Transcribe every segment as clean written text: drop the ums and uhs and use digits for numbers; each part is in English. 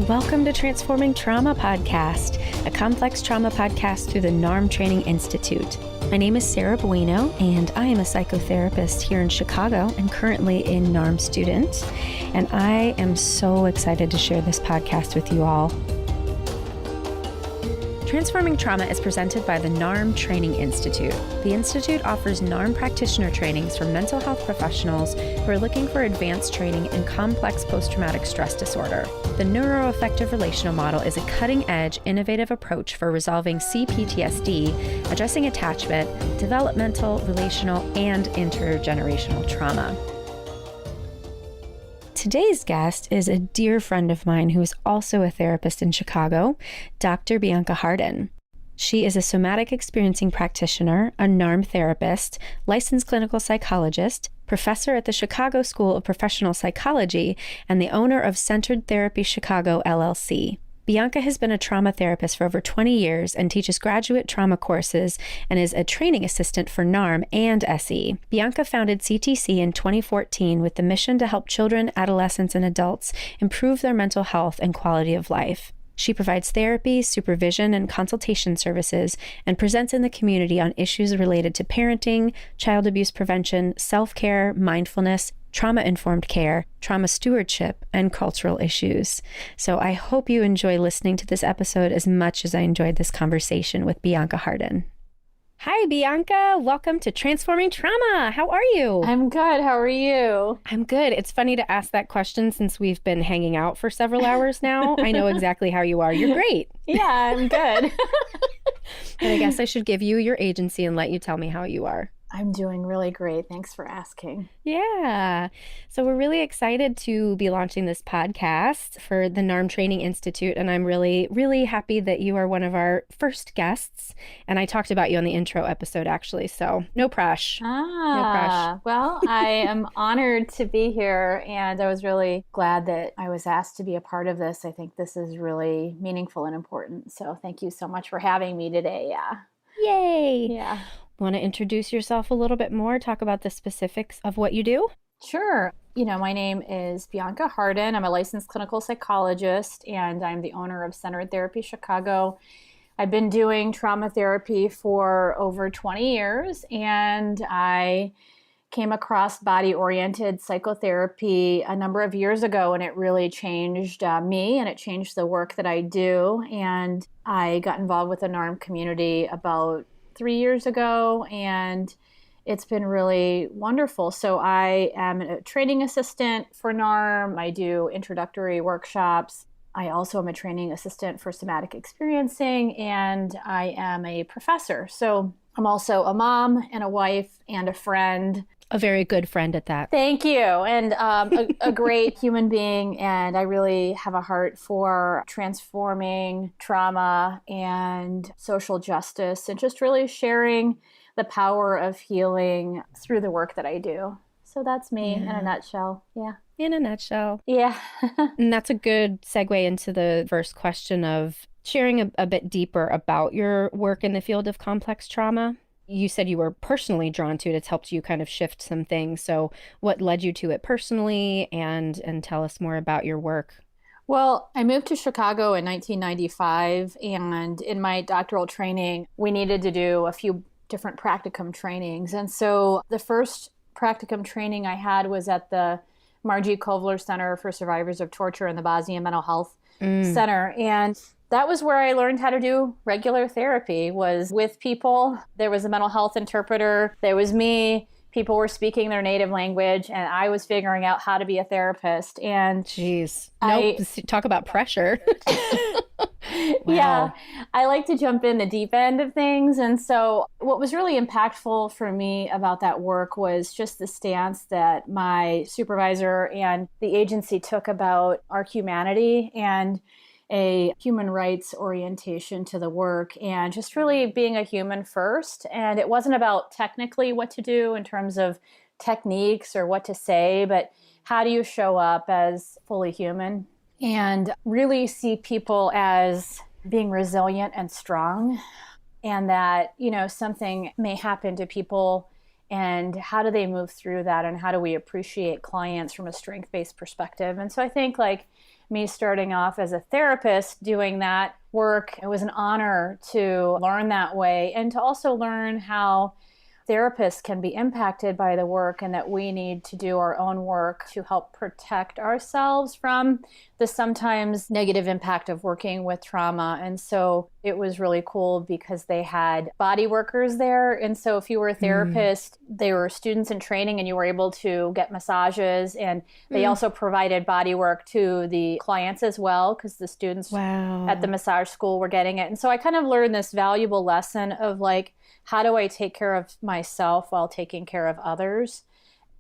Welcome to Transforming Trauma Podcast, a complex trauma podcast through the NARM Training Institute. My name is Sarah Bueno, and I am a psychotherapist here in Chicago and currently a NARM student. And I am so excited to share this podcast with you all. Transforming Trauma is presented by the NARM Training Institute. The Institute offers NARM practitioner trainings for mental health professionals who are looking for advanced training in complex post-traumatic stress disorder. The NeuroAffective Relational Model is a cutting-edge, innovative approach for resolving CPTSD, addressing attachment, developmental, relational, and intergenerational trauma. Today's guest is a dear friend of mine who is also a therapist in Chicago, Dr. Bianka Hardin. She is a somatic experiencing practitioner, a NARM therapist, licensed clinical psychologist, professor at the Chicago School of Professional Psychology, and the owner of Centered Therapy Chicago, LLC. Bianka has been a trauma therapist for over 20 years and teaches graduate trauma courses and is a training assistant for NARM and SE. Bianka founded CTC in 2014 with the mission to help children, adolescents, and adults improve their mental health and quality of life. She provides therapy, supervision, and consultation services and presents in the community on issues related to parenting, child abuse prevention, self-care, mindfulness, trauma-informed care, trauma stewardship, and cultural issues. So I hope you enjoy listening to this episode as much as I enjoyed this conversation with Bianka Hardin. Hi, Bianka. Welcome to Transforming Trauma. How are you? I'm good. How are you? I'm good. It's funny to ask that question since we've been hanging out for several hours now. I know exactly how you are. You're great. Yeah, I'm good. And I guess I should give you your agency and let you tell me how you are. I'm doing really great. Thanks for asking. Yeah. So we're really excited to be launching this podcast for the NARM Training Institute. And I'm really, really happy that you are one of our first guests. And I talked about you on the intro episode, actually. So no pressure. Well, I am honored to be here. And I was really glad that I was asked to be a part of this. I think this is really meaningful and important. So thank you so much for having me today. Yay. Yeah. Want to introduce yourself a little bit more, talk about the specifics of what you do? Sure. My name is Bianka Hardin. I'm a licensed clinical psychologist, and I'm the owner of Centered Therapy Chicago. I've been doing trauma therapy for over 20 years, and I came across body-oriented psychotherapy a number of years ago, and it really changed me, and it changed the work that I do. And I got involved with the NARM community about 3 years ago, and it's been really wonderful. So I am a training assistant for NARM. I do introductory workshops. I also am a training assistant for somatic experiencing, and I am a professor. So I'm also a mom and a wife and a friend. A very good friend at that. Thank you. And a great human being. And I really have a heart for transforming trauma and social justice and just really sharing the power of healing through the work that I do. So that's me in a nutshell. Yeah. In a nutshell. Yeah. And that's a good segue into the first question of sharing a bit deeper about your work in the field of complex trauma. You said you were personally drawn to it. It's helped you kind of shift some things. So what led you to it personally, and tell us more about your work? Well, I moved to Chicago in 1995, and in my doctoral training, we needed to do a few different practicum trainings. And so the first practicum training I had was at the Margie Kovler Center for Survivors of Torture in the Bosnia Mental Health Center. And that was where I learned how to do regular therapy, was with people. There was a mental health interpreter. There was me. People were speaking their native language, and I was figuring out how to be a therapist. And jeez, talk about pressure. Wow. Yeah, I like to jump in the deep end of things. And so what was really impactful for me about that work was just the stance that my supervisor and the agency took about our humanity and a human rights orientation to the work, and just really being a human first. And it wasn't about technically what to do in terms of techniques or what to say, but how do you show up as fully human and really see people as being resilient and strong, and that, something may happen to people, and how do they move through that, and how do we appreciate clients from a strength-based perspective. And so I think me starting off as a therapist doing that work, it was an honor to learn that way and to also learn how therapists can be impacted by the work and that we need to do our own work to help protect ourselves from the sometimes negative impact of working with trauma. And so it was really cool because they had body workers there. And so if you were a therapist, they were students in training and you were able to get massages. And they also provided body work to the clients as well, because the students at the massage school were getting it. And so I kind of learned this valuable lesson of like, how do I take care of myself while taking care of others?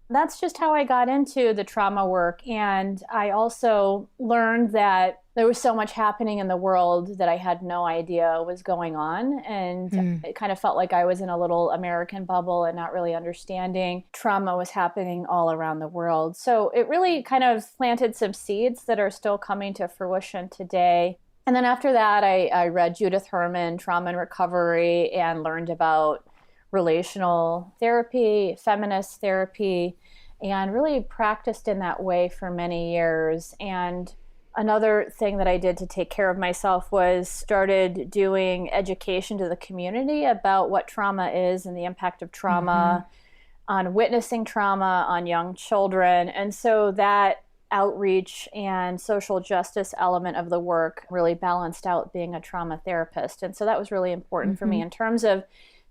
That's just how I got into the trauma work. And I also learned that there was so much happening in the world that I had no idea was going on. And it kind of felt like I was in a little American bubble and not really understanding trauma was happening all around the world. So it really kind of planted some seeds that are still coming to fruition today. And then after that, I read Judith Herman, Trauma and Recovery, and learned about relational therapy, feminist therapy, and really practiced in that way for many years. And another thing that I did to take care of myself was started doing education to the community about what trauma is and the impact of trauma on witnessing trauma on young children. And so that outreach and social justice element of the work really balanced out being a trauma therapist. And so that was really important for me in terms of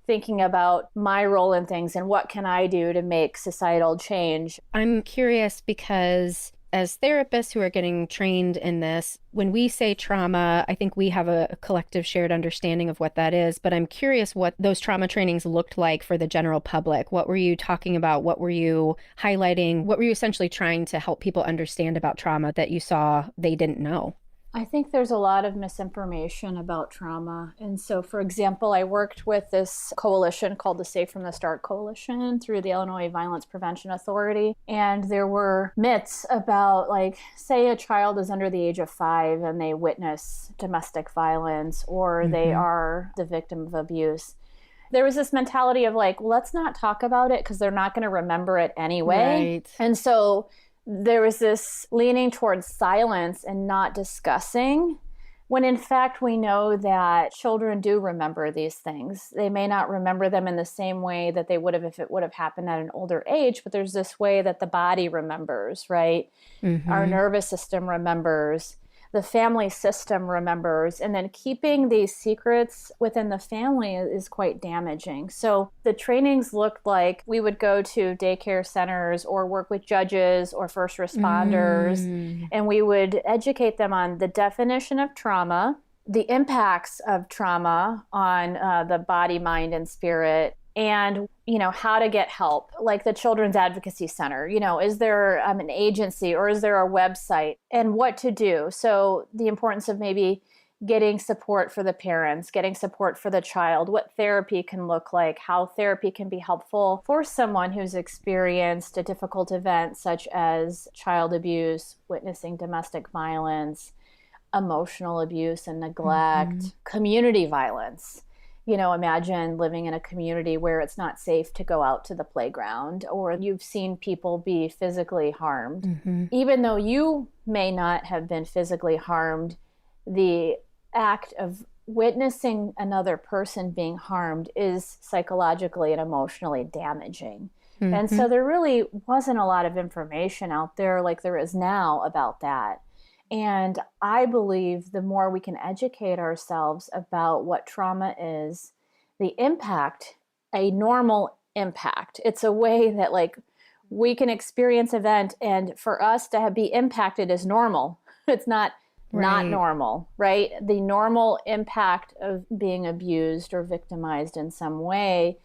thinking about my role in things and what can I do to make societal change. I'm curious because as therapists who are getting trained in this, when we say trauma, I think we have a collective shared understanding of what that is. But I'm curious what those trauma trainings looked like for the general public. What were you talking about? What were you highlighting? What were you essentially trying to help people understand about trauma that you saw they didn't know? I think there's a lot of misinformation about trauma. And so, for example, I worked with this coalition called the Safe from the Start Coalition through the Illinois Violence Prevention Authority. And there were myths about, like, say a child is under the age of 5 and they witness domestic violence or they are the victim of abuse. There was this mentality of like, let's not talk about it because they're not going to remember it anyway. Right. And so there was this leaning towards silence and not discussing, when in fact we know that children do remember these things. They may not remember them in the same way that they would have if it would have happened at an older age, but there's this way that the body remembers, right? Our nervous system remembers. The family system remembers, and then keeping these secrets within the family is quite damaging. So the trainings looked like we would go to daycare centers or work with judges or first responders, and we would educate them on the definition of trauma, the impacts of trauma on the body, mind, and spirit, and, you know, how to get help, like the Children's Advocacy Center. You know, is there an agency or is there a website, and what to do? So the importance of maybe getting support for the parents, getting support for the child, what therapy can look like, how therapy can be helpful for someone who's experienced a difficult event such as child abuse, witnessing domestic violence, emotional abuse and neglect, community violence. You know, imagine living in a community where it's not safe to go out to the playground, or you've seen people be physically harmed. Even though you may not have been physically harmed, the act of witnessing another person being harmed is psychologically and emotionally damaging. And so there really wasn't a lot of information out there like there is now about that. And I believe the more we can educate ourselves about what trauma is, the impact, a normal impact. It's a way that like we can experience event, and for us to be impacted is normal. It's not normal, right? The normal impact of being abused or victimized in some way,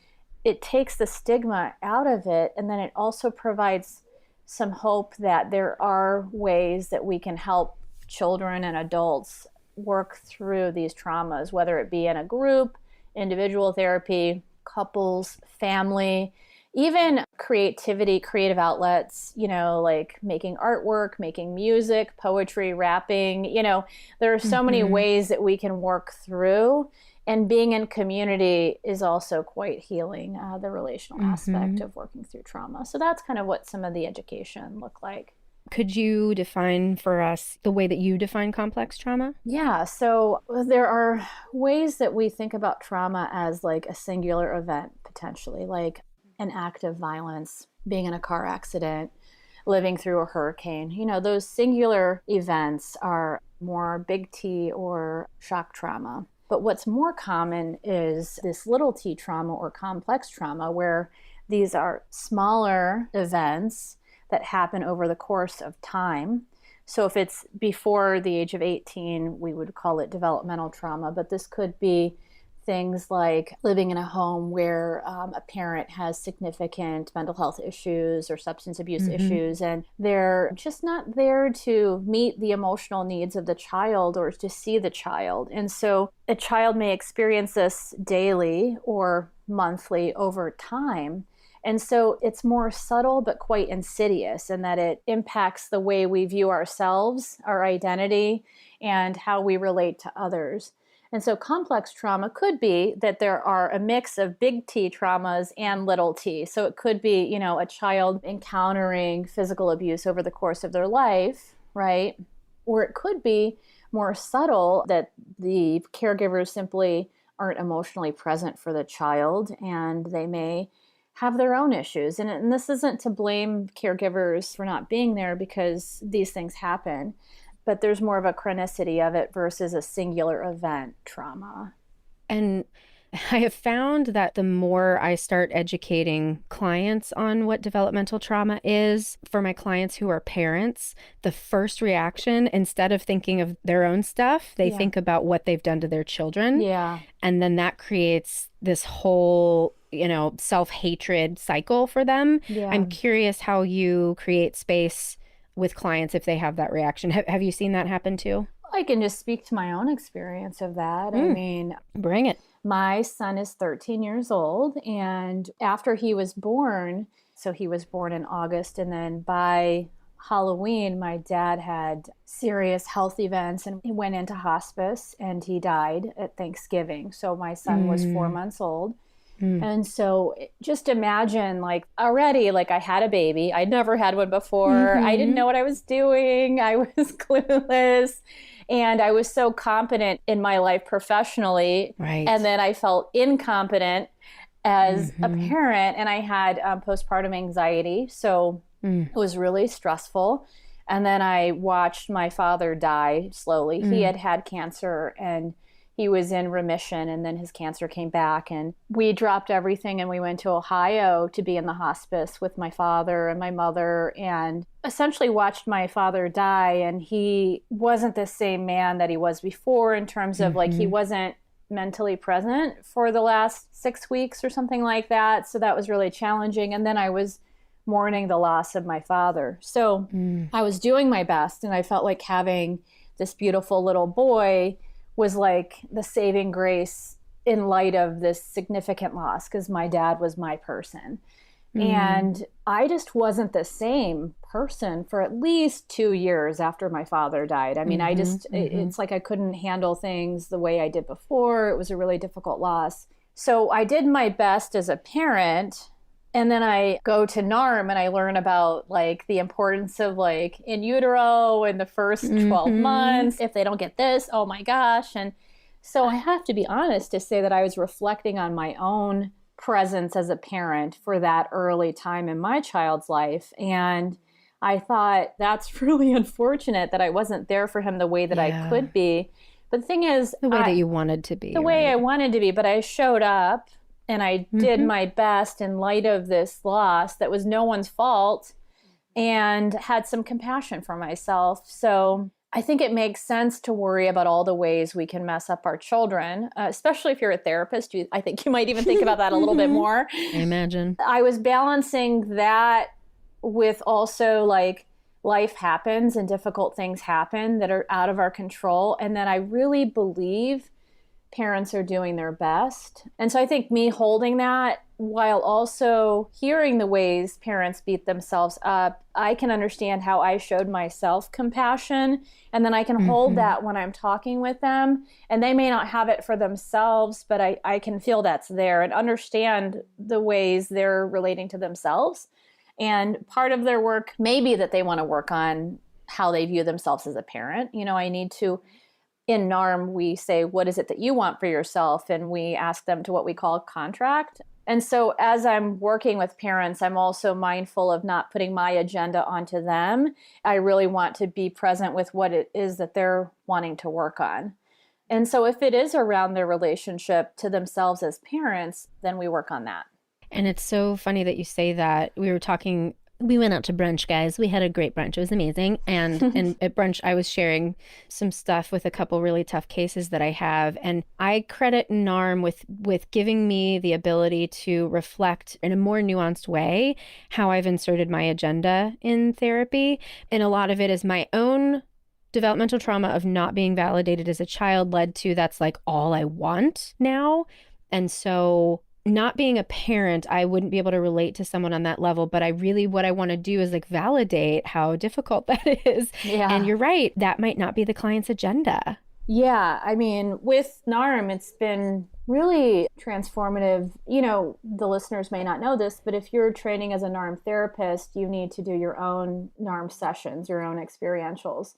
it takes the stigma out of it, and then it also provides some hope that there are ways that we can help children and adults work through these traumas, whether it be in a group, individual therapy, couples, family, even creativity, creative outlets, you know, like making artwork, making music, poetry, rapping. You know, there are so many ways that we can work through. And being in community is also quite healing, the relational aspect of working through trauma. So that's kind of what some of the education looked like. Could you define for us the way that you define complex trauma? Yeah, so there are ways that we think about trauma as like a singular event, potentially, like an act of violence, being in a car accident, living through a hurricane. Those singular events are more big T or shock trauma. But what's more common is this little t trauma or complex trauma, where these are smaller events that happen over the course of time. So if it's before the age of 18, we would call it developmental trauma, but this could be things like living in a home where a parent has significant mental health issues or substance abuse issues, and they're just not there to meet the emotional needs of the child or to see the child. And so a child may experience this daily or monthly over time. And so it's more subtle but quite insidious in that it impacts the way we view ourselves, our identity, and how we relate to others. And so complex trauma could be that there are a mix of big T traumas and little t. So it could be, a child encountering physical abuse over the course of their life, right? Or it could be more subtle, that the caregivers simply aren't emotionally present for the child and they may have their own issues. And this isn't to blame caregivers for not being there, because these things happen. But there's more of a chronicity of it versus a singular event trauma. And I have found that the more I start educating clients on what developmental trauma is, for my clients who are parents, the first reaction, instead of thinking of their own stuff, they think about what they've done to their children. Yeah. And then that creates this whole, self-hatred cycle for them. Yeah. I'm curious how you create space with clients if they have that reaction. Have you seen that happen too? I can just speak to my own experience of that. I mean, bring it. My son is 13 years old, and after he was born, so he was born in August, and then by Halloween, my dad had serious health events and he went into hospice and he died at Thanksgiving. So my son was 4 months old. And so just imagine, already, I had a baby. I'd never had one before. I didn't know what I was doing. I was clueless. And I was so competent in my life professionally. Right. And then I felt incompetent as a parent. And I had postpartum anxiety. So it was really stressful. And then I watched my father die slowly. He had had cancer and he was in remission, and then his cancer came back, and we dropped everything and we went to Ohio to be in the hospice with my father and my mother, and essentially watched my father die. And he wasn't the same man that he was before, in terms of he wasn't mentally present for the last 6 weeks or something like that. So that was really challenging. And then I was mourning the loss of my father. So I was doing my best, and I felt like having this beautiful little boy was like the saving grace in light of this significant loss, because my dad was my person. And I just wasn't the same person for at least 2 years after my father died. I mean, it's like I couldn't handle things the way I did before. It was a really difficult loss. So I did my best as a parent. And then I go to NARM and I learn about the importance of in utero in the first 12 months. If they don't get this, oh my gosh. And so I have to be honest to say that I was reflecting on my own presence as a parent for that early time in my child's life. And I thought, that's really unfortunate that I wasn't there for him the way that I could be. But the thing is, the way that you wanted to be. The way I wanted to be, but I showed up. And I did my best in light of this loss that was no one's fault, and had some compassion for myself. So I think it makes sense to worry about all the ways we can mess up our children, especially if you're a therapist. I think you might even think about that a little bit more. I imagine. I was balancing that with also life happens and difficult things happen that are out of our control. And that I really believe parents are doing their best. And so I think me holding that while also hearing the ways parents beat themselves up, I can understand how I showed myself compassion. And then I can hold that when I'm talking with them. And they may not have it for themselves, but I can feel that's there and understand the ways they're relating to themselves. And part of their work may be that they want to work on how they view themselves as a parent. I need to, in NARM, we say, what is it that you want for yourself? And we ask them to what we call contract. And so as I'm working with parents, I'm also mindful of not putting my agenda onto them. I really want to be present with what it is that they're wanting to work on. And so if it is around their relationship to themselves as parents, then we work on that. And it's so funny that you say that. We went out to brunch, guys. We had a great brunch. It was amazing. And at brunch, I was sharing some stuff with a couple really tough cases that I have. And I credit NARM with giving me the ability to reflect in a more nuanced way how I've inserted my agenda in therapy. And a lot of it is my own developmental trauma of not being validated as a child led to that's like all I want now. And so not being a parent, I wouldn't be able to relate to someone on that level, but what I want to do is like validate how difficult that is. Yeah. And you're right, that might not be the client's agenda. Yeah. I mean, with NARM, it's been really transformative. The listeners may not know this, but if you're training as a NARM therapist, you need to do your own NARM sessions, your own experientials.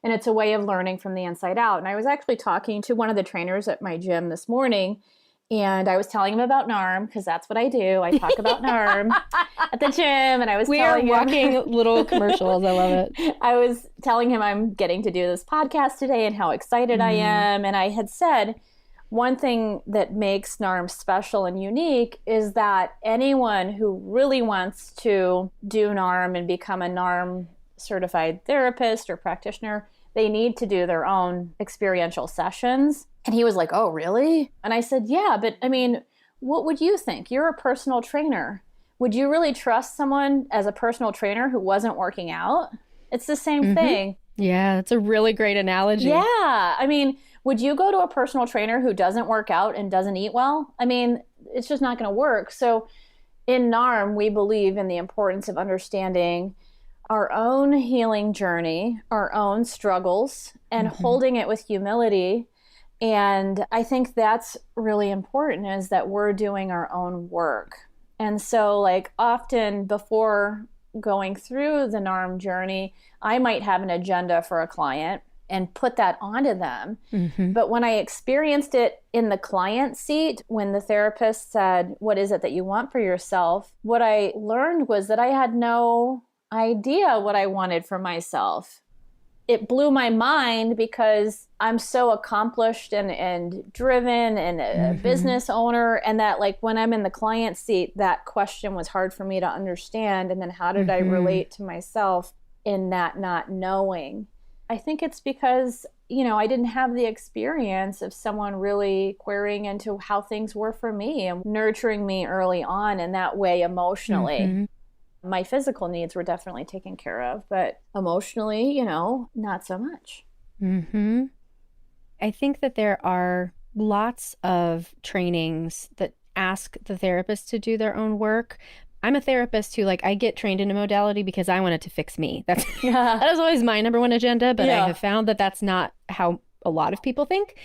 And it's a way of learning from the inside out. And I was actually talking to one of the trainers at my gym this morning, and I was telling him about NARM because that's what I do. I talk about NARM at the gym, and I was telling him... We are walking little commercials. I love it. I was telling him I'm getting to do this podcast today and how excited I am. And I had said, one thing that makes NARM special and unique is that anyone who really wants to do NARM and become a NARM certified therapist or practitioner, they need to do their own experiential sessions. And he was like, oh, really? And I said, yeah, but I mean, what would you think? You're a personal trainer. Would you really trust someone as a personal trainer who wasn't working out? It's the same thing. Yeah, that's a really great analogy. Yeah. I mean, would you go to a personal trainer who doesn't work out and doesn't eat well? I mean, it's just not going to work. So in NARM, we believe in the importance of understanding our own healing journey, our own struggles, and holding it with humility. And I think that's really important, is that we're doing our own work. And so like often before going through the NARM journey, I might have an agenda for a client and put that onto them. But when I experienced it in the client seat, when the therapist said, what is it that you want for yourself? What I learned was that I had no idea what I wanted for myself. It blew my mind because I'm so accomplished and driven and a business owner. And that like when I'm in the client seat, that question was hard for me to understand. And then how did I relate to myself in that not knowing? I think it's because, I didn't have the experience of someone really querying into how things were for me and nurturing me early on in that way emotionally. My physical needs were definitely taken care of, but emotionally, not so much. I think that there are lots of trainings that ask the therapist to do their own work. I'm a therapist who I get trained in a modality because I want it to fix me. That is always my number one agenda, but I have found that that's not how a lot of people think.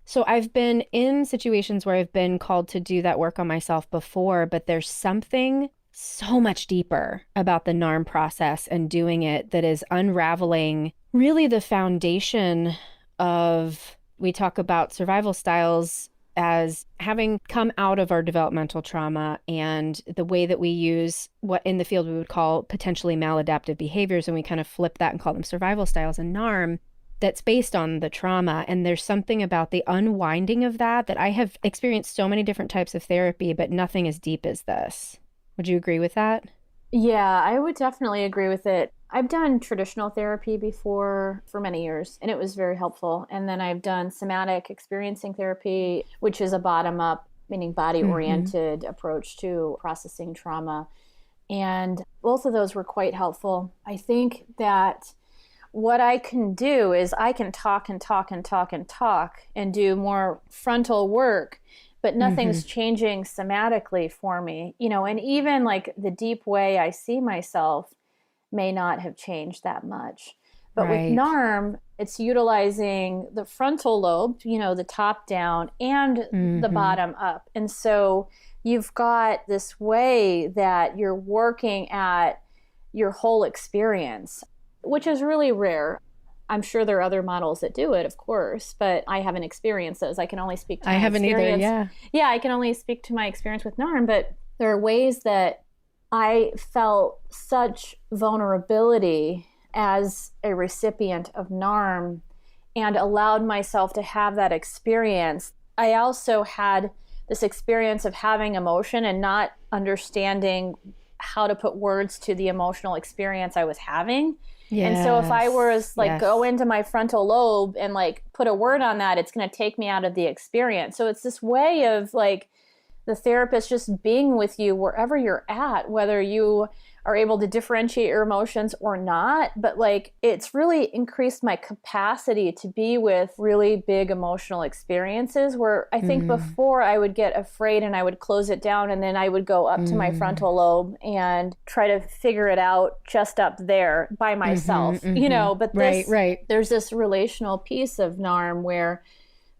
So I've been in situations where I've been called to do that work on myself before, but there's something so much deeper about the NARM process and doing it that is unraveling really the foundation of, we talk about survival styles as having come out of our developmental trauma and the way that we use what in the field we would call potentially maladaptive behaviors, and we kind of flip that and call them survival styles in NARM, that's based on the trauma. And there's something about the unwinding of that I have experienced so many different types of therapy, but nothing as deep as this. Would you agree with that? Yeah, I would definitely agree with it. I've done traditional therapy before for many years, and it was very helpful. And then I've done somatic experiencing therapy, which is a bottom-up, meaning body-oriented approach to processing trauma. And both of those were quite helpful. I think that what I can do is I can talk and talk and talk and talk and do more frontal work, but nothing's changing somatically for me, and even the deep way I see myself may not have changed that much. But with NARM, it's utilizing the frontal lobe, the top down and the bottom up. And so you've got this way that you're working at your whole experience, which is really rare. I'm sure there are other models that do it, of course, but I haven't experienced those. I can only speak to my haven't experience. either, Yeah, I can only speak to my experience with NARM, but there are ways that I felt such vulnerability as a recipient of NARM and allowed myself to have that experience. I also had this experience of having emotion and not understanding how to put words to the emotional experience I was having. Yes. And so if I was like, go into my frontal lobe and like put a word on that, it's going to take me out of the experience. So it's this way of like the therapist just being with you wherever you're at, whether you are able to differentiate your emotions or not. But like, it's really increased my capacity to be with really big emotional experiences where I think before I would get afraid and I would close it down and then I would go up to my frontal lobe and try to figure it out just up there by myself, you know, but this, there's this relational piece of NARM where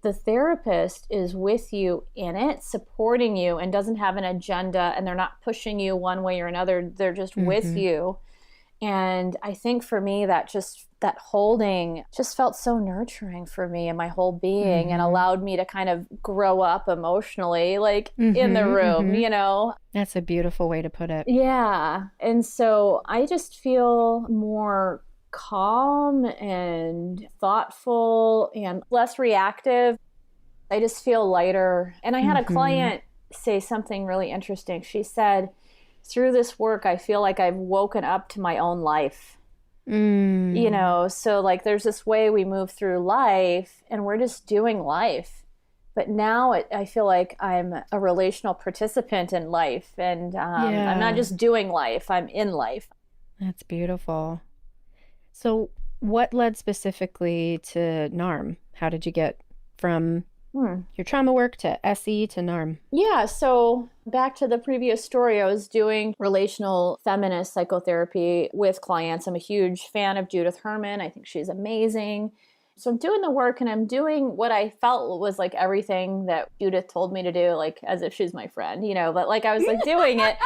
the therapist is with you in it, supporting you, and doesn't have an agenda, and they're not pushing you one way or another. They're just with you. And I think for me, that holding just felt so nurturing for me and my whole being and allowed me to kind of grow up emotionally, like in the room, you know? That's a beautiful way to put it. Yeah. And so I just feel more calm and thoughtful and less reactive. I just feel lighter. And I had a client say something really interesting. She said, through this work, I feel like I've woken up to my own life. You know, so like there's this way we move through life and we're just doing life. But now I feel like I'm a relational participant in life and I'm not just doing life, I'm in life. That's beautiful. So what led specifically to NARM? How did you get from your trauma work to SE to NARM? Yeah, so back to the previous story, I was doing relational feminist psychotherapy with clients. I'm a huge fan of Judith Herman. I think she's amazing. So I'm doing the work and I'm doing what I felt was like everything that Judith told me to do, like as if she's my friend, you know, but like I was like doing it.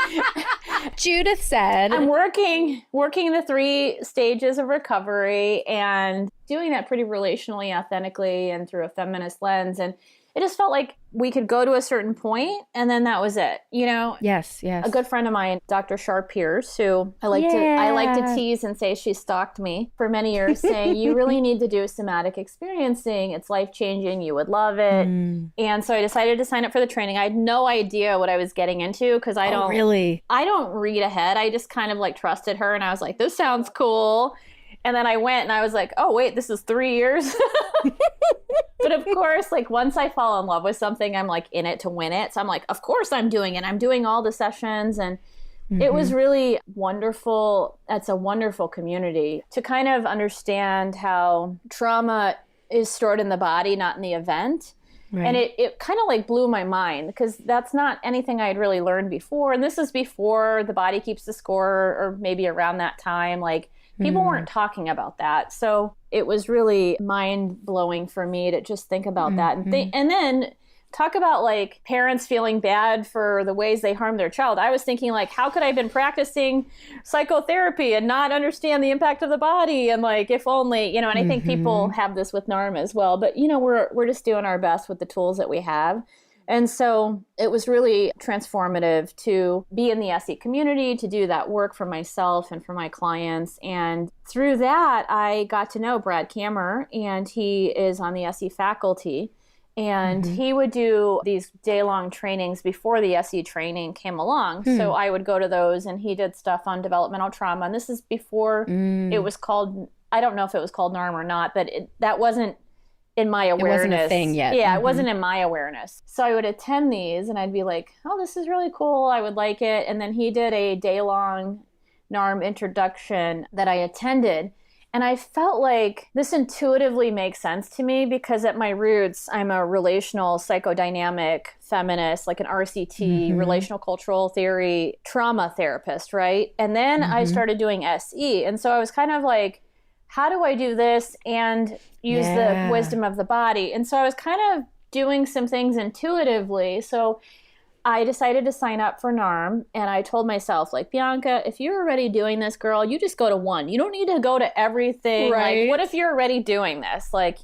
Judith said, I'm working the 3 stages of recovery and doing that pretty relationally, authentically, and through a feminist lens. And it just felt like we could go to a certain point and then that was it, you know? Yes. A good friend of mine, Dr. Shar Pierce, who I like to tease and say she stalked me for many years, saying, you really need to do somatic experiencing. It's life-changing. You would love it. And so I decided to sign up for the training. I had no idea what I was getting into because I don't read ahead. I just kind of like trusted her and I was like, this sounds cool. And then I went and I was like, oh, wait, this is 3 years. But of course, like once I fall in love with something, I'm like in it to win it. So I'm like, of course I'm doing it. I'm doing all the sessions. And it was really wonderful. It's a wonderful community to kind of understand how trauma is stored in the body, not in the event. Right. And it kind of like blew my mind because that's not anything I had really learned before. And this is before The Body Keeps the Score or maybe around that time. Like people weren't talking about that. So it was really mind-blowing for me to just think about that and then talk about like parents feeling bad for the ways they harm their child. I was thinking like, how could I have been practicing psychotherapy and not understand the impact of the body? And like, if only, you know, and I think people have this with NARM as well, but you know, we're just doing our best with the tools that we have. And so it was really transformative to be in the SE community, to do that work for myself and for my clients. And through that, I got to know Brad Kammer, and he is on the SE faculty. And he would do these day-long trainings before the SE training came along. So I would go to those, and he did stuff on developmental trauma. And this is before it was called, I don't know if it was called NARM or not, but that wasn't in my awareness. It wasn't a thing yet. Yeah, it wasn't in my awareness. So I would attend these and I'd be like, oh, this is really cool. I would like it. And then he did a day-long NARM introduction that I attended. And I felt like this intuitively makes sense to me because at my roots, I'm a relational psychodynamic feminist, like an RCT, relational cultural theory, trauma therapist, right? And then I started doing SE. And so I was kind of like, how do I do this and use the wisdom of the body? And so I was kind of doing some things intuitively. So I decided to sign up for NARM, and I told myself, like, Bianca, if you're already doing this, girl, you just go to one. You don't need to go to everything. Right. Like, what if you're already doing this? Like,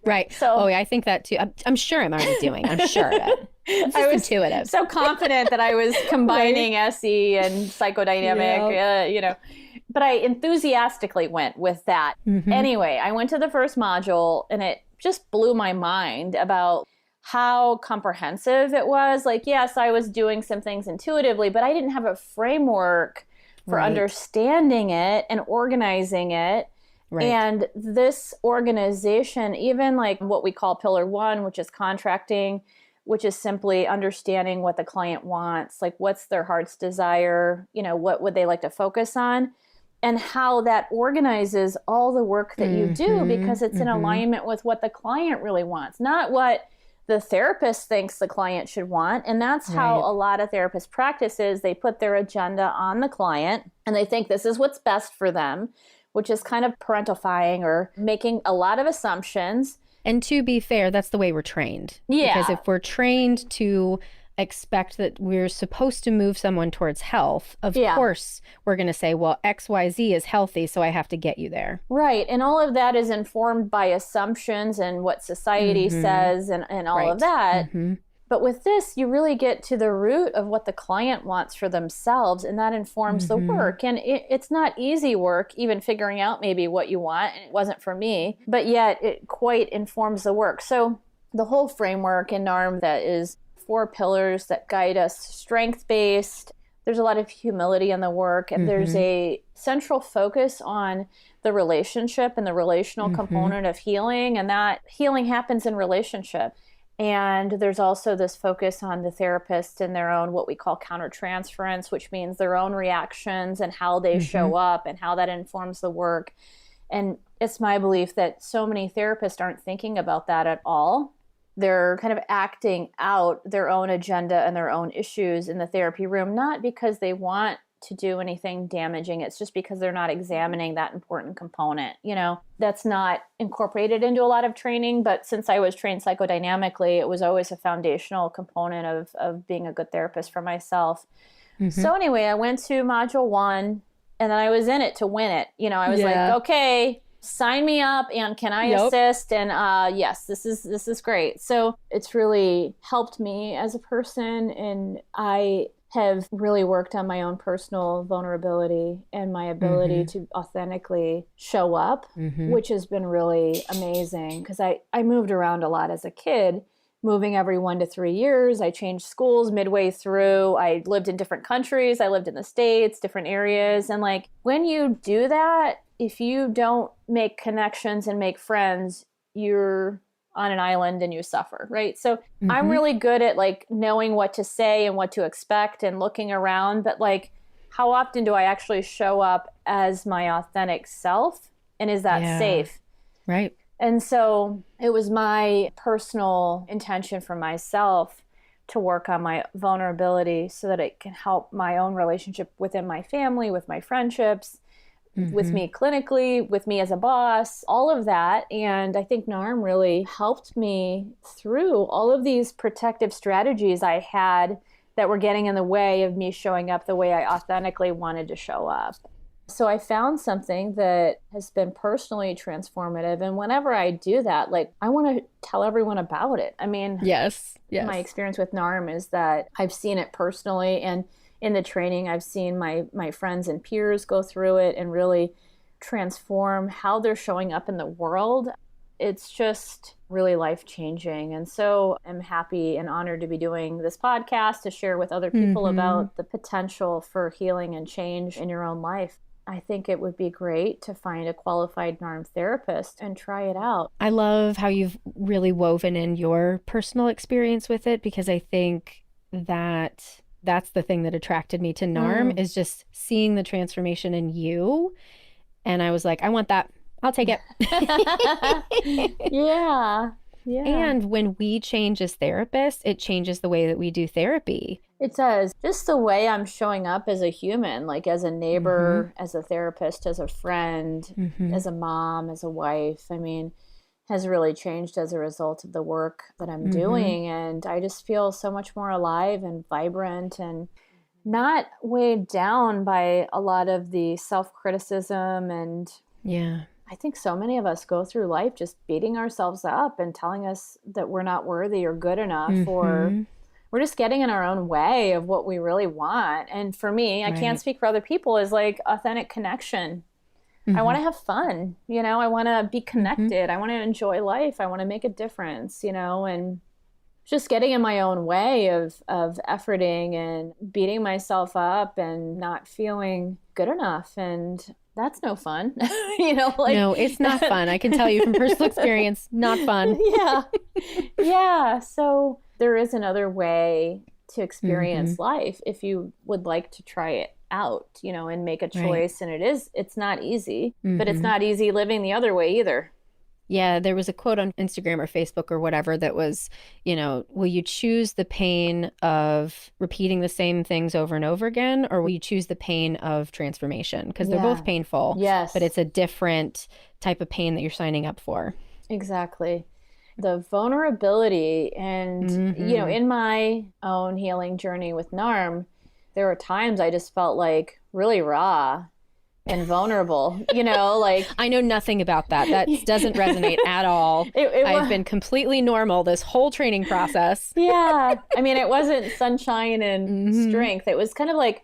Right. So, yeah, I think that too. I'm sure I'm already doing. I'm sure of it. It's just I was intuitive. so confident that I was combining SE and psychodynamic, but I enthusiastically went with that. Mm-hmm. Anyway, I went to the first module, and it just blew my mind about how comprehensive it was. Like, yes, I was doing some things intuitively, but I didn't have a framework for understanding it and organizing it. Right. And this organization, even like what we call pillar 1, which is contracting, which is simply understanding what the client wants, like what's their heart's desire, what would they like to focus on, and how that organizes all the work that you do, because it's in alignment with what the client really wants, not what the therapist thinks the client should want. And that's how a lot of therapists practices. They put their agenda on the client and they think this is what's best for them, which is kind of parentifying or making a lot of assumptions. And to be fair, that's the way we're trained. Yeah. Because if we're trained to expect that we're supposed to move someone towards health, of course, we're going to say, well, XYZ is healthy, so I have to get you there. Right. And all of that is informed by assumptions and what society says and all of that. But with this, you really get to the root of what the client wants for themselves, and that informs the work. And it's not easy work, even figuring out maybe what you want, and it wasn't for me, but yet it quite informs the work. So the whole framework in NARM that is 4 pillars that guide us, strength-based. There's a lot of humility in the work, and there's a central focus on the relationship and the relational component of healing, and that healing happens in relationship. And there's also this focus on the therapist and their own, what we call countertransference, which means their own reactions and how they show up and how that informs the work. And it's my belief that so many therapists aren't thinking about that at all. They're kind of acting out their own agenda and their own issues in the therapy room, not because they want to do anything damaging. It's just because they're not examining that important component. That's not incorporated into a lot of training, but since I was trained psychodynamically, it was always a foundational component of being a good therapist for myself. So anyway, I went to module 1, and then I was in it to win it. I was like, okay, sign me up, and can I assist? And yes, this is great. So it's really helped me as a person, and I have really worked on my own personal vulnerability and my ability to authentically show up, which has been really amazing, because I moved around a lot as a kid, moving every 1 to 3 years. I changed schools midway through. I lived in different countries. I lived in the States, different areas. And like, when you do that, if you don't make connections and make friends, you're on an island and you suffer, right? So I'm really good at like knowing what to say and what to expect and looking around, but like, how often do I actually show up as my authentic self? And is that safe? Right. And so it was my personal intention for myself to work on my vulnerability so that it can help my own relationship within my family, with my friendships, with me clinically, with me as a boss, all of that. And I think NARM really helped me through all of these protective strategies I had that were getting in the way of me showing up the way I authentically wanted to show up. So I found something that has been personally transformative. And whenever I do that, like, I want to tell everyone about it. I mean, yes. My experience with NARM is that I've seen it personally, and in the training, I've seen my friends and peers go through it and really transform how they're showing up in the world. It's just really life-changing. And so I'm happy and honored to be doing this podcast to share with other people about the potential for healing and change in your own life. I think it would be great to find a qualified NARM therapist and try it out. I love how you've really woven in your personal experience with it, because I think that that's the thing that attracted me to NARM is just seeing the transformation in you. And I was like, I want that. I'll take it. Yeah. And when we change as therapists, it changes the way that we do therapy. It does. Just the way I'm showing up as a human, like as a neighbor, as a therapist, as a friend, as a mom, as a wife. I mean, has really changed as a result of the work that I'm doing. And I just feel so much more alive and vibrant and not weighed down by a lot of the self-criticism. And I think so many of us go through life just beating ourselves up and telling us that we're not worthy or good enough, or we're just getting in our own way of what we really want. And for me, I can't speak for other people, is like authentic connection. I want to have fun, I want to be connected. I want to enjoy life. I want to make a difference, and just getting in my own way of efforting and beating myself up and not feeling good enough. And that's no fun, No, it's not fun. I can tell you from personal experience, not fun. Yeah. So there is another way to experience life if you would like to try it out, and make a choice. And it's not easy, but it's not easy living the other way either. Yeah, there was a quote on Instagram or Facebook or whatever that was, will you choose the pain of repeating the same things over and over again, or will you choose the pain of transformation? Because they're both painful, yes, but it's a different type of pain that you're signing up for. Exactly. The vulnerability and, in my own healing journey with NARM, there were times I just felt like really raw and vulnerable, like I know nothing about that. That doesn't resonate at all. I've been completely normal this whole training process. Yeah. I mean, it wasn't sunshine and strength. It was kind of like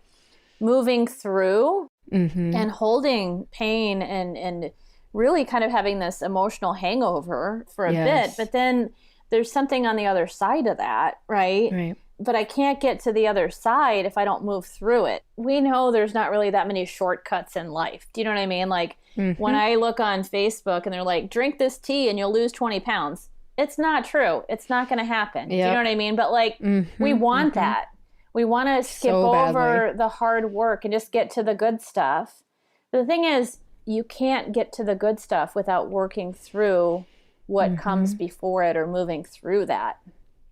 moving through and holding pain and really kind of having this emotional hangover for a bit. But then there's something on the other side of that, right? But I can't get to the other side if I don't move through it. We know there's not really that many shortcuts in life. Do you know what I mean? Like when I look on Facebook and they're like, drink this tea and you'll lose 20 pounds. It's not true. It's not going to happen. Do you know what I mean? But like we want that. We want to skip over the hard work and just get to the good stuff. But the thing is, you can't get to the good stuff without working through what comes before it or moving through that.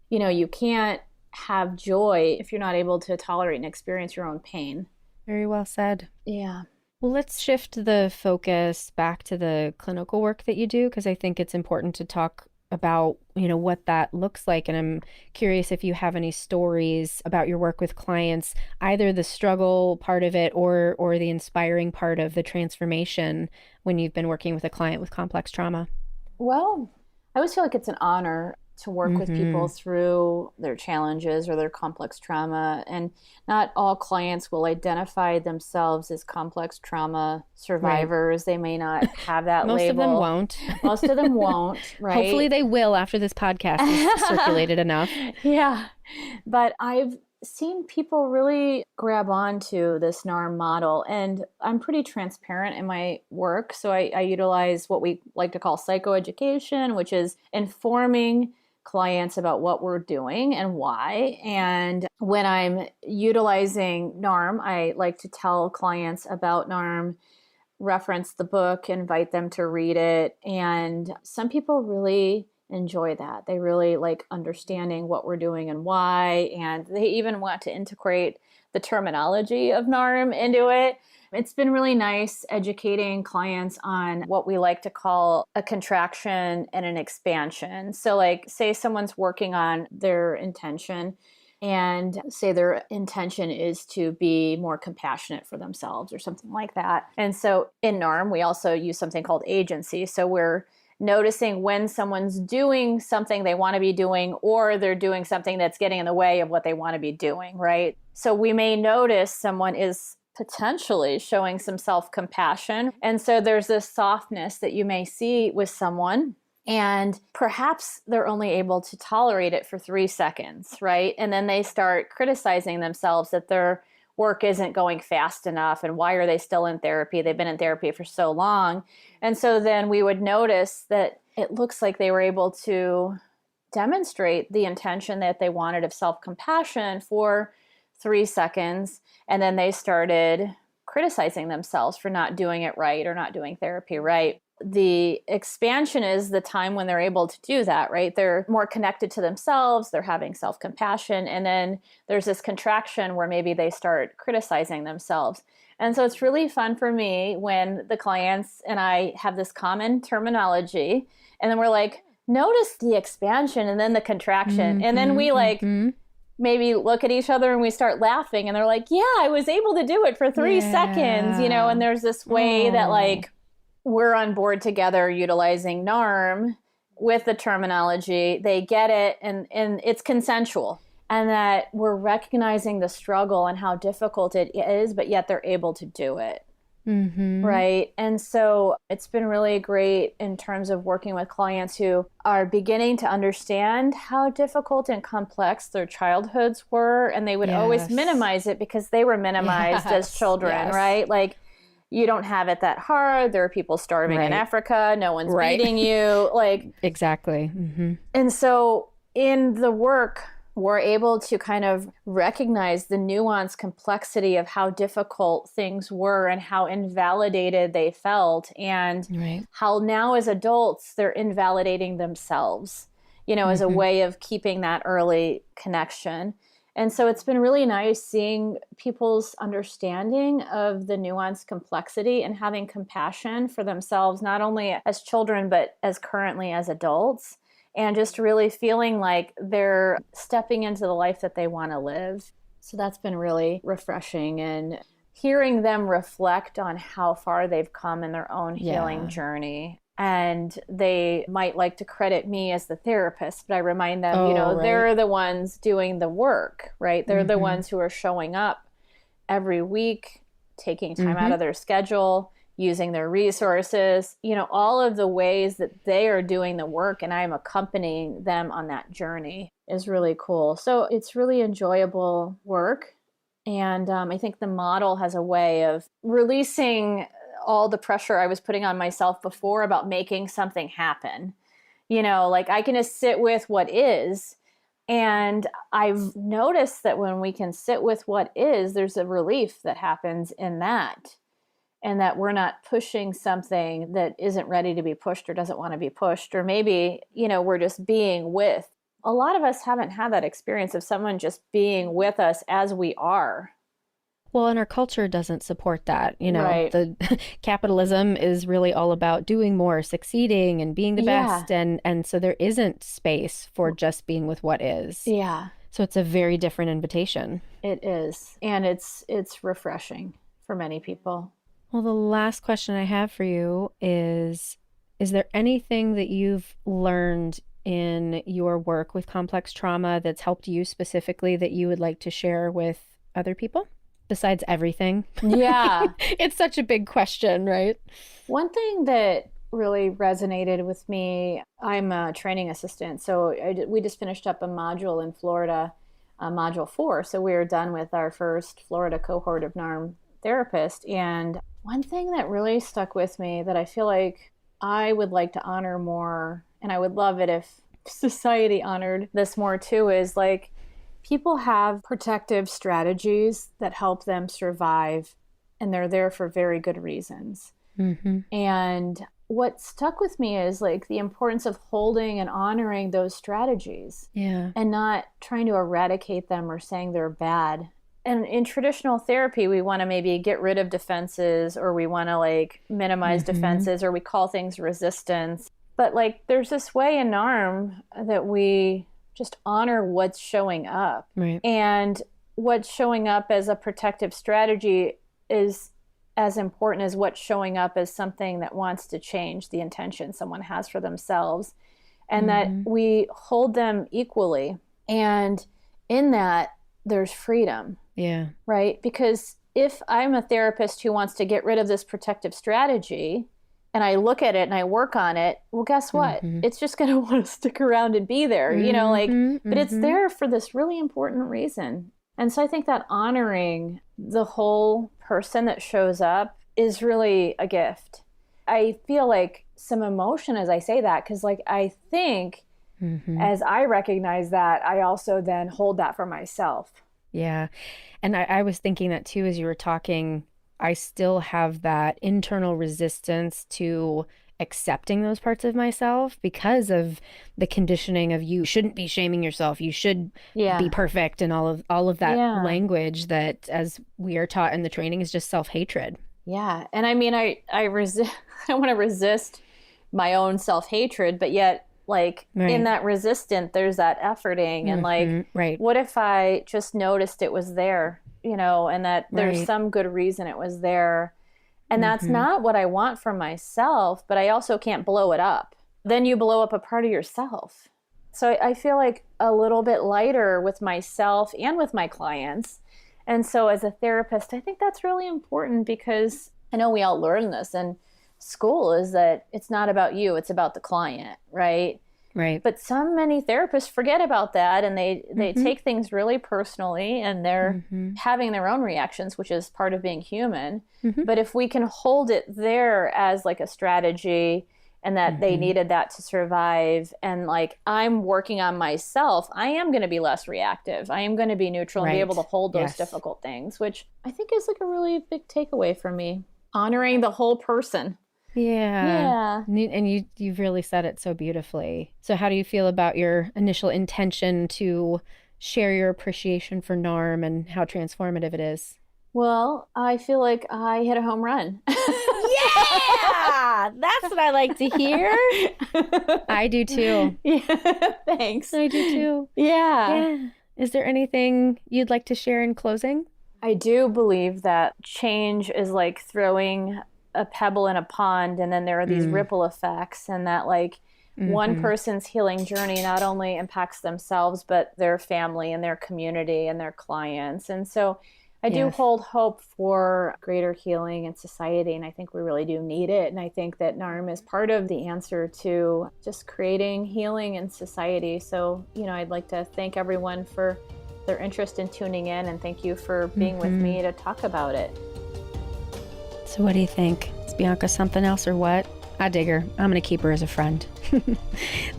You can't have joy if you're not able to tolerate and experience your own pain. Very well said. Yeah. Well, let's shift the focus back to the clinical work that you do, because I think it's important to talk about, what that looks like. And I'm curious if you have any stories about your work with clients, either the struggle part of it or the inspiring part of the transformation when you've been working with a client with complex trauma. Well, I always feel like it's an honor to work with people through their challenges or their complex trauma. And not all clients will identify themselves as complex trauma survivors. They may not have that label. Most of them won't. Most of them won't, right? Hopefully they will after this podcast is circulated enough. Yeah. But I've seen people really grab onto this NARM model, and I'm pretty transparent in my work. So I utilize what we like to call psychoeducation, which is informing clients about what we're doing and why. And when I'm utilizing NARM, I like to tell clients about NARM, reference the book, invite them to read it. And some people really enjoy that. They really like understanding what we're doing and why. And they even want to integrate the terminology of NARM into it. It's been really nice educating clients on what we like to call a contraction and an expansion. So like, say someone's working on their intention, and say their intention is to be more compassionate for themselves or something like that. And so in NARM, we also use something called agency. So we're noticing when someone's doing something they want to be doing, or they're doing something that's getting in the way of what they want to be doing, right? So we may notice someone is potentially showing some self-compassion. And so there's this softness that you may see with someone, and perhaps they're only able to tolerate it for 3 seconds, right? And then they start criticizing themselves that their work isn't going fast enough, and why are they still in therapy? They've been in therapy for so long. And so then we would notice that it looks like they were able to demonstrate the intention that they wanted of self-compassion for 3 seconds, and then they started criticizing themselves for not doing it right or not doing therapy right. The expansion is the time when they're able to do that, right? They're more connected to themselves, they're having self-compassion, and then there's this contraction where maybe they start criticizing themselves. And so it's really fun for me when the clients and I have this common terminology, and then we're like, notice the expansion and then the contraction. And then we like maybe look at each other and we start laughing, and they're like, yeah, I was able to do it for 3 seconds, and there's this way that like we're on board together utilizing NARM with the terminology. They get it, and it's consensual, and that we're recognizing the struggle and how difficult it is, but yet they're able to do it. Right. And so it's been really great in terms of working with clients who are beginning to understand how difficult and complex their childhoods were. And they would always minimize it because they were minimized as children, right? Like, you don't have it that hard. There are people starving in Africa. No one's beating you. Like, exactly. And so in the work, we're able to kind of recognize the nuanced complexity of how difficult things were and how invalidated they felt, and how now as adults, they're invalidating themselves, as a way of keeping that early connection. And so it's been really nice seeing people's understanding of the nuanced complexity and having compassion for themselves, not only as children, but as currently as adults. And just really feeling like they're stepping into the life that they want to live. So that's been really refreshing, and hearing them reflect on how far they've come in their own healing journey. And they might like to credit me as the therapist, but I remind them, they're the ones doing the work, right? They're the ones who are showing up every week, taking time out of their schedule, using their resources, all of the ways that they are doing the work, and I'm accompanying them on that journey is really cool. So it's really enjoyable work. And I think the model has a way of releasing all the pressure I was putting on myself before about making something happen. Like, I can just sit with what is. And I've noticed that when we can sit with what is, there's a relief that happens in that. And that we're not pushing something that isn't ready to be pushed or doesn't want to be pushed. Or maybe, we're just being with. A lot of us haven't had that experience of someone just being with us as we are. Well, and our culture doesn't support that. The capitalism is really all about doing more, succeeding, and being the best. And so there isn't space for just being with what is. Yeah. So it's a very different invitation. It is. And it's refreshing for many people. Well, the last question I have for you is there anything that you've learned in your work with complex trauma that's helped you specifically that you would like to share with other people besides everything? Yeah. It's such a big question, right? One thing that really resonated with me, I'm a training assistant. So we just finished up a module in Florida, module 4. So we are done with our first Florida cohort of NARM Therapist. And one thing that really stuck with me that I feel like I would like to honor more, and I would love it if society honored this more too, is like, people have protective strategies that help them survive, and they're there for very good reasons. And what stuck with me is like the importance of holding and honoring those strategies, and not trying to eradicate them or saying they're bad. And in traditional therapy, we want to maybe get rid of defenses, or we want to like minimize defenses, or we call things resistance. But like, there's this way in NARM that we just honor what's showing up. And what's showing up as a protective strategy is as important as what's showing up as something that wants to change the intention someone has for themselves. And that we hold them equally. And in that, there's freedom. Right? Because if I'm a therapist who wants to get rid of this protective strategy, and I look at it and I work on it, well, guess what? It's just going to want to stick around and be there, but it's there for this really important reason. And so I think that honoring the whole person that shows up is really a gift. I feel like some emotion as I say that, because like, I think as I recognize that, I also then hold that for myself. Yeah. And I was thinking that too, as you were talking, I still have that internal resistance to accepting those parts of myself because of the conditioning of you shouldn't be shaming yourself. You should be perfect, and all of that language that, as we are taught in the training, is just self-hatred. Yeah. And I mean, I resist, I want to resist my own self-hatred, but yet like in that resistance, there's that efforting and like, what if I just noticed it was there, you know, and that there's some good reason it was there. And that's not what I want for myself, but I also can't blow it up. Then you blow up a part of yourself. So I feel like a little bit lighter with myself and with my clients. And so as a therapist, I think that's really important because I know we all learn this in school, is that it's not about you, it's about the client, right? Right. But many therapists forget about that, and they take things really personally, and they're having their own reactions, which is part of being human. But if we can hold it there as like a strategy, and that they needed that to survive, and like I'm working on myself, I am going to be less reactive. I am going to be neutral and be able to hold those difficult things, which I think is like a really big takeaway for me. Honoring the whole person. Yeah. And you've really said it so beautifully. So how do you feel about your initial intention to share your appreciation for NARM and how transformative it is? Well, I feel like I hit a home run. Yeah! That's what I like to hear. I do too. Yeah, thanks. I do too. Yeah. Is there anything you'd like to share in closing? I do believe that change is like throwing a pebble in a pond, and then there are these ripple effects, and that like one person's healing journey not only impacts themselves, but their family and their community and their clients. And so I do hold hope for greater healing in society, and I think we really do need it. And I think that NARM is part of the answer to just creating healing in society. So, you know, I'd like to thank everyone for their interest in tuning in, and thank you for being with me to talk about it. So what do you think? Is Bianca something else or what? I dig her. I'm going to keep her as a friend.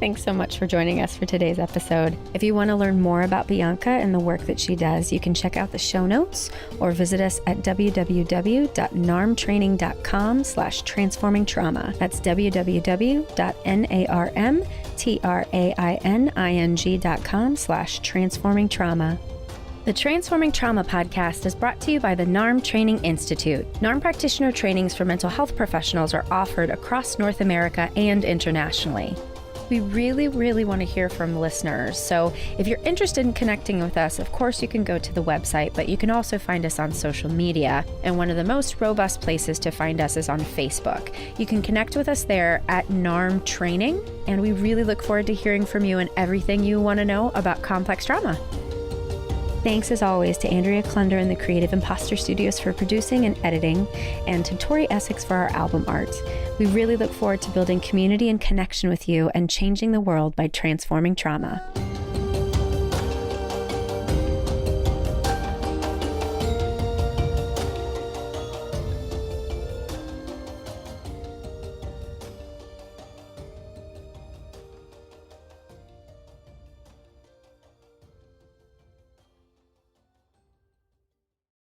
Thanks so much for joining us for today's episode. If you want to learn more about Bianca and the work that she does, you can check out the show notes or visit us at www.narmtraining.com/transformingtrauma. That's www.narmtraining.com/transformingtrauma. The Transforming Trauma podcast is brought to you by the NARM Training Institute. NARM practitioner trainings for mental health professionals are offered across North America and internationally. We really, really want to hear from listeners. So if you're interested in connecting with us, of course you can go to the website, but you can also find us on social media. And one of the most robust places to find us is on Facebook. You can connect with us there at NARM Training. And we really look forward to hearing from you and everything you want to know about complex trauma. Thanks as always to Andrea Klunder and the Creative Imposter Studios for producing and editing, and to Tori Essex for our album art. We really look forward to building community and connection with you and changing the world by transforming trauma.